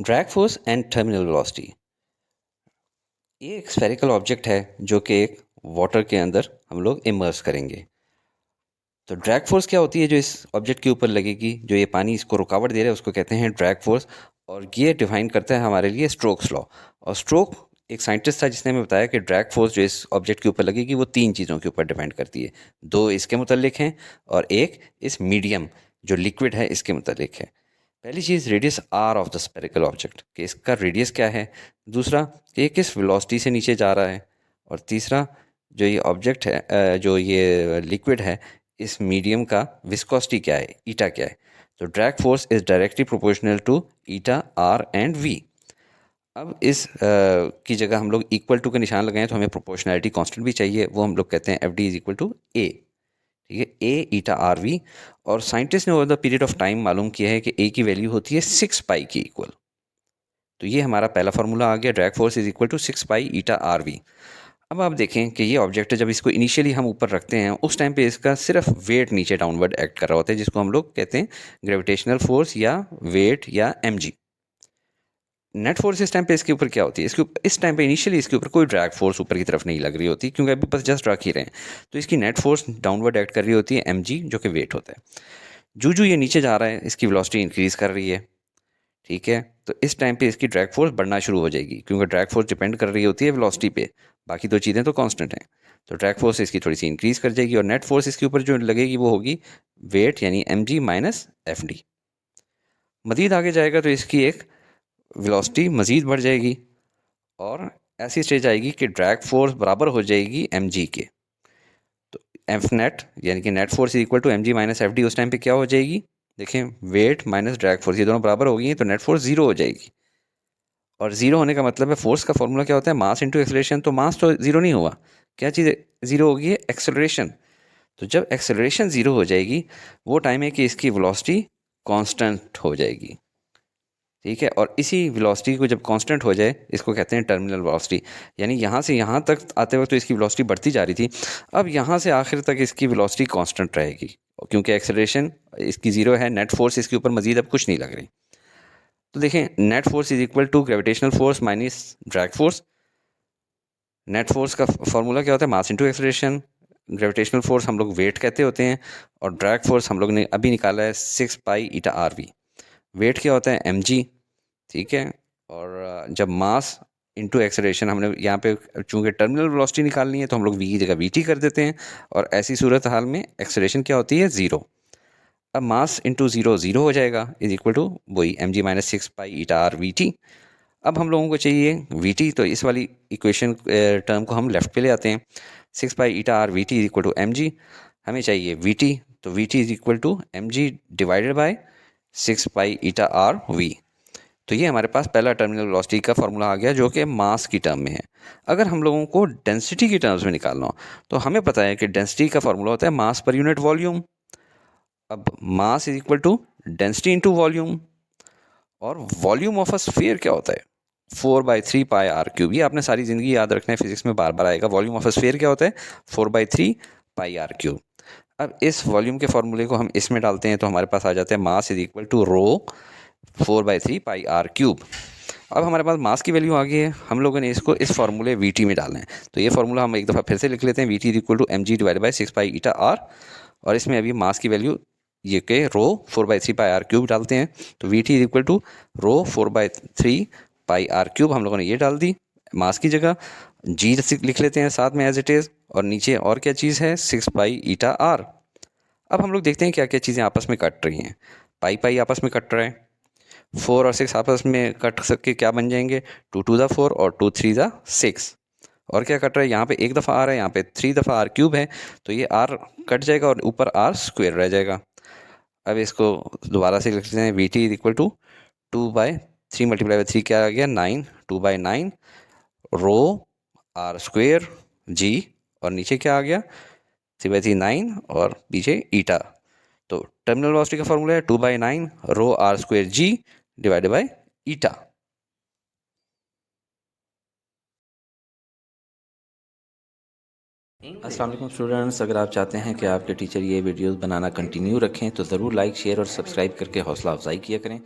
Drag force and terminal velocity. ये एक spherical object है जो कि एक वाटर के अंदर हम लोग इमर्स करेंगे। तो ड्रैग फोर्स क्या होती है जो इस ऑब्जेक्ट के ऊपर लगेगी, जो ये पानी इसको रुकावट दे रहा है, उसको कहते हैं ड्रैग फोर्स। और ये डिफाइन करता है हमारे लिए स्ट्रोक्स लॉ। और स्ट्रोक एक साइंटिस्ट था जिसने हमें बताया कि ड्रैग फोर्स जो इस ऑब्जेक्ट के ऊपर लगेगी वो तीन चीज़ों के ऊपर डिपेंड करती है। दो इसके मुतल्लिक हैं और एक इस मीडियम जो लिक्विड है इसके मुतल्लिक है। पहली चीज़ radius R of the spherical object, कि इसका रेडियस क्या है। दूसरा कि ये किस वेलोसिटी से नीचे जा रहा है। और तीसरा जो ये ऑब्जेक्ट है, जो ये लिक्विड है, इस मीडियम का विस्कोसिटी क्या है, ईटा क्या है। तो drag force is directly proportional to eta r and v. अब इस की जगह हम लोग इक्वल टू का निशान लगाएं तो हमें प्रोपोर्शनैलिटी कांस्टेंट भी चाहिए, वो हम लोग कहते हैं F D is equal to A. ठीक है, ए ईटा आर वी। और साइंटिस्ट ने over the period of time मालूम किया है कि ए की वैल्यू होती है 6 पाई की इक्वल। तो ये हमारा पहला फार्मूला आ गया, drag force is equal to 6 pi eta are v. अब आप देखें कि ये ऑब्जेक्ट है, जब इसको इनिशियली हम ऊपर रखते हैं उस टाइम पे इसका सिर्फ वेट नीचे डाउनवर्ड एक्ट कर रहा होता है, जिसको हम लोग कहते हैं ग्रेविटेशनल फोर्स या वेट या एम जी। नेट फोर्स इस टाइम पे इसके ऊपर क्या होती है, इस टाइम पे इनिशियली इसके ऊपर कोई ड्रैग फोर्स ऊपर की तरफ नहीं लग रही होती, क्योंकि अभी बस जस्ट रख ही रहे हैं। तो इसकी नेट फोर्स डाउनवर्ड एक्ट कर रही होती है एम जी, जो कि वेट होता है। जू जू ये नीचे जा रहा है इसकी वेलोसिटी इंक्रीज कर रही है। ठीक है, तो इस टाइम पे इसकी ड्रैग फोर्स बढ़ना शुरू हो जाएगी, क्योंकि ड्रैग फोर्स डिपेंड कर रही होती है वेलोसिटी पे। बाकी दो चीज़ें तो कांस्टेंट हैं। तो ड्रैग फोर्स इसकी थोड़ी सी इंक्रीज कर जाएगी और नेट फोर्स इसके ऊपर जो लगेगी वो होगी वेट यानी एम जी माइनस एफ डी। मज़ीद आगे जाएगा तो इसकी एक वेलोसिटी मज़ीद बढ़ जाएगी और ऐसी स्टेज आएगी कि ड्रैग फोर्स बराबर हो जाएगी एम जी के। तो एफ नेट यानी कि net force equal to M G minus f d उस टाइम पे क्या हो जाएगी, देखें, वेट माइनस ड्रैग फोर्स, ये दोनों बराबर हो गई तो नेट फोर्स ज़ीरो हो जाएगी। और ज़ीरो होने का मतलब है फोर्स का फॉर्मूला क्या होता है, मास इंटू एक्सेलरेशन। तो मास तो ज़ीरो नहीं हुआ, क्या चीज़ ज़ीरो होगी है, एक्सेलरेशन। तो जब एक्सेलरेशन ज़ीरो हो जाएगी वो टाइम है कि इसकी वेलोसिटी कांस्टेंट हो जाएगी। ठीक है, और इसी वेलोसिटी को जब कांस्टेंट हो जाए इसको कहते हैं टर्मिनल वेलोसिटी। यानी यहाँ से यहाँ तक आते वक्त तो इसकी वेलोसिटी बढ़ती जा रही थी, अब यहाँ से आखिर तक इसकी वेलोसिटी कांस्टेंट रहेगी, क्योंकि एक्सेलरेशन इसकी ज़ीरो है, नेट फोर्स इसके ऊपर मज़ीद अब कुछ नहीं लग रही। तो देखें, net force is equal to gravitational force minus drag force. Net force का फॉर्मूला क्या होता है, mass into acceleration. Gravitational force हम लोग वेट कहते होते हैं और ड्रैग फोर्स हम लोग ने अभी निकाला है 6 pi eta are we. Wait क्या होता है, एम जी। ठीक है, और जब मास इंटू एक्सेलरेशन हमने यहाँ पे चूँकि टर्मिनल वेलोसिटी निकालनी है तो हम लोग वी की जगह वी टी कर देते हैं, और ऐसी सूरत हाल में एक्सेलरेशन क्या होती है, ज़ीरो। अब मास इंटू ज़ीरो ज़ीरो हो जाएगा, इज इक्वल टू वही M ji minus 6 pi eta are V T. अब हम लोगों को चाहिए वी टी, तो इस वाली इक्वेशन टर्म को हम लेफ्ट पे ले आते हैं। 6 pi eta are V T is equal to M G. हमें चाहिए वी टी, तो V T is equal to M G divided by 6 pi eta are V. तो ये हमारे पास पहला टर्मिनल वेलोसिटी का फॉर्मूला आ गया जो कि मास की टर्म में है। अगर हम लोगों को डेंसिटी की टर्म्स में निकालना हो तो हमें पता है कि डेंसिटी का फॉर्मूला होता है मास पर यूनिट वॉल्यूम। अब mass is equal to density into volume. और वॉल्यूम ऑफ अ स्फीयर क्या होता है, 4/3 पाई आर क्यूब। ये आपने सारी ज़िंदगी याद रखना है, फिजिक्स में बार बार आएगा। वॉल्यूम ऑफ अ स्फीयर क्या होता है, 4/3 पाई आर क्यूब। अब इस वॉल्यूम के फॉर्मूले को हम इसमें डालते हैं तो हमारे पास आ जाता है mass is equal to rho 4/3 pi R cube. अब हमारे पास मास की वैल्यू आ गई है, हम लोगों ने इसको इस फार्मूले वी टी में डालना है। तो ये फार्मूला हम एक दफ़ा फिर से लिख लेते हैं, V T is equal to M G divide by 6 pi eta R. और इसमें अभी मास की वैल्यू ये के रो 4/3 पाई आर क्यूब डालते हैं। तो V T is equal to rho 4/3 pi R cube हम लोगों ने ये डाल दी मास की जगह। जी लिख लेते हैं साथ में एज इट इज़, और नीचे और क्या चीज़ है, 6 पाई ईटा आर। अब हम लोग देखते हैं क्या क्या चीज़ें आपस में कट रही हैं। पाई पाई आपस में कट रहा है, 4 और 6 आपस में कट सकके क्या बन जाएंगे, 2 to the 4 और 2 3 6। और क्या कट रहा है, यहाँ पे एक दफ़ा आर है, यहाँ पे 3 दफ़ा आर क्यूब है, तो ये आर कट जाएगा और ऊपर आर स्क्वेयर रह जाएगा। अब इसको दोबारा से लिख लेते हैं, V T is equal to 2/3 multiply by 3 क्या आ गया, 9, 2/9 रो आर स्क्वेयर जी, और नीचे क्या आ गया, 3/3 9 और पीछे ईटा। तो टर्मिनल वेलोसिटी का फॉर्मूला है 2/9 rho R square G divided by eta. अस्सलाम वालेकुम स्टूडेंट्स, अगर आप चाहते हैं कि आपके टीचर ये वीडियोस बनाना कंटिन्यू रखें तो ज़रूर लाइक, शेयर और सब्सक्राइब करके हौसला अफजाई किया करें।